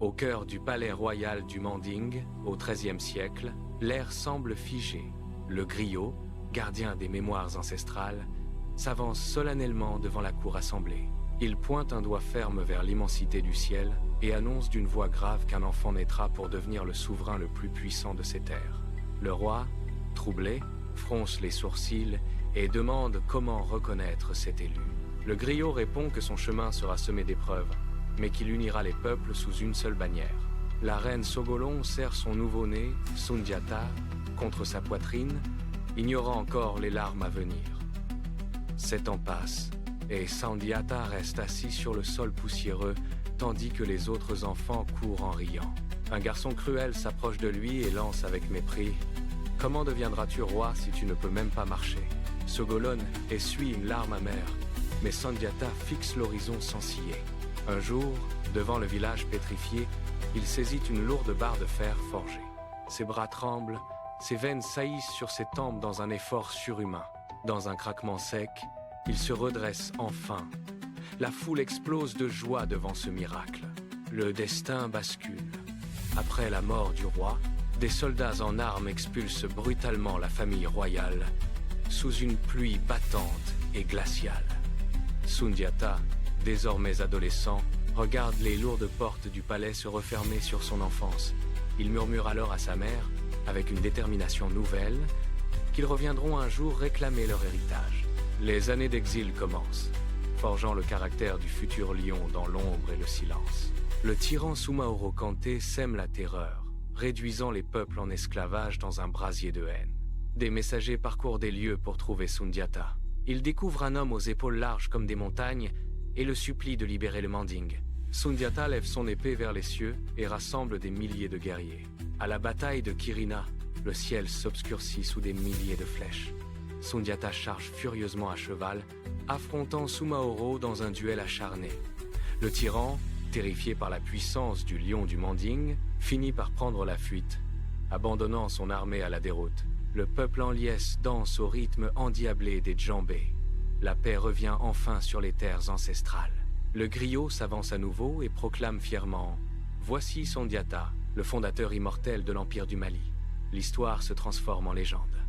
Au cœur du palais royal du Manding, au XIIIe siècle, l'air semble figé. Le griot, gardien des mémoires ancestrales, s'avance solennellement devant la cour assemblée. Il pointe un doigt ferme vers l'immensité du ciel et annonce d'une voix grave qu'un enfant naîtra pour devenir le souverain le plus puissant de ces terres. Le roi, troublé, fronce les sourcils et demande comment reconnaître cet élu. Le griot répond que son chemin sera semé d'épreuves, mais qu'il unira les peuples sous une seule bannière. La reine Sogolon serre son nouveau-né, Sundiata, contre sa poitrine, ignorant encore les larmes à venir. 7 ans passent, et Sundiata reste assis sur le sol poussiéreux, tandis que les autres enfants courent en riant. Un garçon cruel s'approche de lui et lance avec mépris « Comment deviendras-tu roi si tu ne peux même pas marcher ?» Sogolon essuie une larme amère, mais Sundiata fixe l'horizon sans ciller. Un jour, devant le village pétrifié, il saisit une lourde barre de fer forgée. Ses bras tremblent, ses veines saillissent sur ses tempes dans un effort surhumain. Dans un craquement sec, il se redresse enfin. La foule explose de joie devant ce miracle. Le destin bascule. Après la mort du roi, des soldats en armes expulsent brutalement la famille royale, sous une pluie battante et glaciale. Sundiata, désormais adolescent, regarde les lourdes portes du palais se refermer sur son enfance. Il murmure alors à sa mère, avec une détermination nouvelle, qu'ils reviendront un jour réclamer leur héritage. Les années d'exil commencent, forgeant le caractère du futur lion dans l'ombre et le silence. Le tyran Soumaoro Kanté sème la terreur, réduisant les peuples en esclavage dans un brasier de haine. Des messagers parcourent des lieux pour trouver Sundiata. Ils découvrent un homme aux épaules larges comme des montagnes et le supplient de libérer le Manding. Sundiata lève son épée vers les cieux et rassemble des milliers de guerriers. À la bataille de Kirina, le ciel s'obscurcit sous des milliers de flèches. Sundiata charge furieusement à cheval, affrontant Soumaoro dans un duel acharné. Le tyran, terrifié par la puissance du lion du Manding, finit par prendre la fuite, abandonnant son armée à la déroute. Le peuple en liesse danse au rythme endiablé des djembés. La paix revient enfin sur les terres ancestrales. Le griot s'avance à nouveau et proclame fièrement « Voici Sundiata, le fondateur immortel de l'Empire du Mali ». L'histoire se transforme en légende.